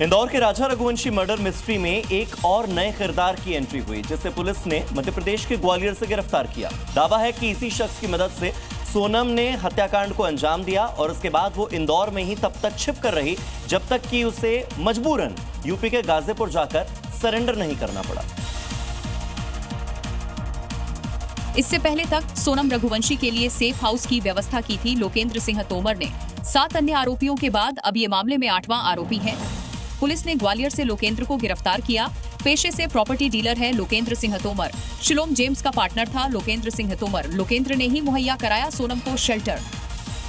इंदौर के राजा Raghuvanshi murder mystery में एक और नए किरदार की एंट्री हुई, जिसे पुलिस ने मध्य प्रदेश के ग्वालियर से गिरफ्तार किया। दावा है कि इसी शख्स की मदद से सोनम ने हत्याकांड को अंजाम दिया और उसके बाद वो इंदौर में ही तब तक छिप कर रही जब तक कि उसे मजबूरन यूपी के गाजीपुर जाकर सरेंडर नहीं करना पड़ा। इससे पहले तक सोनम रघुवंशी के लिए सेफ हाउस की व्यवस्था की थी लोकेंद्र सिंह तोमर ने। 7 अन्य आरोपियों के बाद अब ये मामले में 8वां आरोपी है। पुलिस ने ग्वालियर से लोकेंद्र को गिरफ्तार किया। पेशे से प्रॉपर्टी डीलर है लोकेंद्र सिंह तोमर। शिलोम जेम्स का पार्टनर था लोकेंद्र सिंह तोमर। लोकेंद्र ने ही मुहैया कराया सोनम को शेल्टर।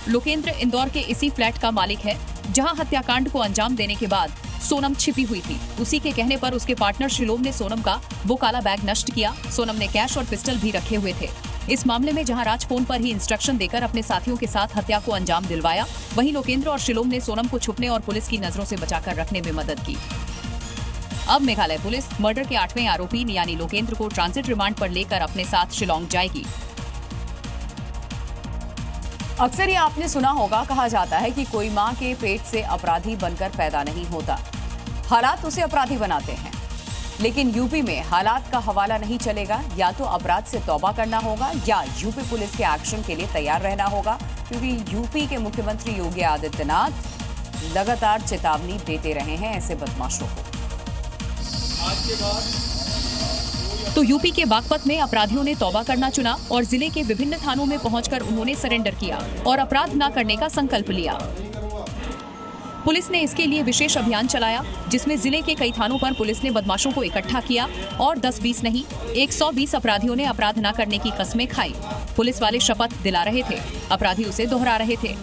लोकेंद्र इंदौर के इसी फ्लैट का मालिक है जहां हत्याकांड को अंजाम देने के बाद सोनम छिपी हुई थी। उसी के कहने पर उसके पार्टनर शिलोम ने सोनम का वो काला बैग नष्ट किया। सोनम ने कैश और पिस्टल भी रखे हुए थे। इस मामले में जहां राज फोन पर ही इंस्ट्रक्शन देकर अपने साथियों के साथ हत्या को अंजाम दिलवाया, वहीं लोकेंद्र और शिलोम ने सोनम को छुपने और पुलिस की नजरों से बचाकर रखने में मदद की। अब मेघालय पुलिस मर्डर के 8वें आरोपी यानी लोकेंद्र को ट्रांजिट रिमांड पर लेकर अपने साथ शिलोंग जाएगी। अक्सर ये आपने सुना होगा, कहा जाता है कि कोई मां के पेट से अपराधी बनकर पैदा नहीं होता, हालात उसे अपराधी बनाते हैं। लेकिन यूपी में हालात का हवाला नहीं चलेगा। या तो अपराध से तौबा करना होगा या यूपी पुलिस के एक्शन के लिए तैयार रहना होगा, क्योंकि यूपी के मुख्यमंत्री योगी आदित्यनाथ लगातार चेतावनी देते रहे हैं ऐसे बदमाशों को। तो यूपी के बागपत में अपराधियों ने तौबा करना चुना और जिले के विभिन्न थानों में पहुंचकर उन्होंने सरेंडर किया और अपराध न करने का संकल्प लिया। पुलिस ने इसके लिए विशेष अभियान चलाया, जिसमें जिले के कई थानों पर पुलिस ने बदमाशों को इकट्ठा किया और 10-20 नहीं 120 अपराधियों ने अपराध न करने की कस्में खाई। पुलिस वाले शपथ दिला रहे थे, अपराधी उसे दोहरा रहे थे।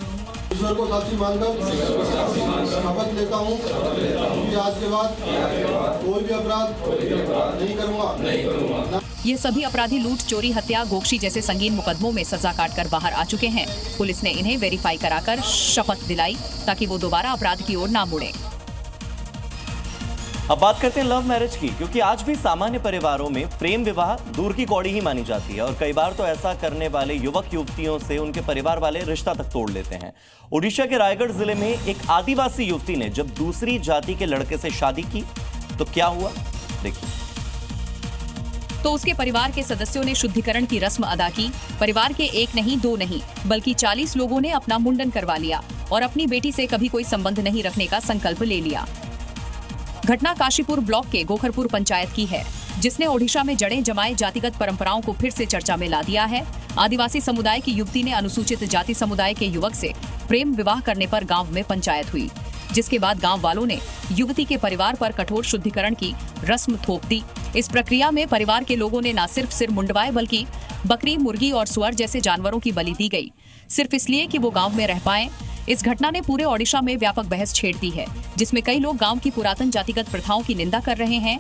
ईश्वर को साक्षी मानकर शपथ लेता हूं कि आज के बाद कोई भी अपराध नहीं करूंगा। ये सभी अपराधी लूट, चोरी, हत्या, गोकशी जैसे संगीन मुकदमों में सजा काटकर बाहर आ चुके हैं। पुलिस ने इन्हें वेरीफाई कराकर शपथ दिलाई ताकि वो दोबारा अपराध की ओर ना मुड़े। अब बात करते हैं लव मैरिज की, क्योंकि आज भी सामान्य परिवारों में प्रेम विवाह दूर की कौड़ी ही मानी जाती है और कई बार तो ऐसा करने वाले युवक युवतियों से उनके परिवार वाले रिश्ता तक तोड़ लेते हैं। ओडिशा के रायगढ़ जिले में एक आदिवासी युवती ने जब दूसरी जाति के लड़के से शादी की तो क्या हुआ, देखिए। तो उसके परिवार के सदस्यों ने शुद्धिकरण की रस्म अदा की। परिवार के 1 नहीं 2 नहीं बल्कि 40 लोगों ने अपना मुंडन करवा लिया और अपनी बेटी से कभी कोई संबंध नहीं रखने का संकल्प ले लिया। घटना काशीपुर ब्लॉक के गोखरपुर पंचायत की है, जिसने ओडिशा में जड़ें जमाए जातिगत परंपराओं को फिर से चर्चा में ला दिया है। आदिवासी समुदाय की युवती ने अनुसूचित जाति समुदाय के युवक से प्रेम विवाह करने पर गांव में पंचायत हुई, जिसके बाद गांव वालों ने युवती के परिवार पर कठोर शुद्धिकरण की रस्म थोप दी। इस प्रक्रिया में परिवार के लोगों ने न सिर्फ सिर मुंडवाए बल्कि बकरी, मुर्गी और सुअर जैसे जानवरों की बलि दी गई, सिर्फ इसलिए कि वो गांव में रह पाएं। इस घटना ने पूरे ओडिशा में व्यापक बहस छेड़ दी है, जिसमें कई लोग गांव की पुरातन जातिगत प्रथाओं की निंदा कर रहे हैं।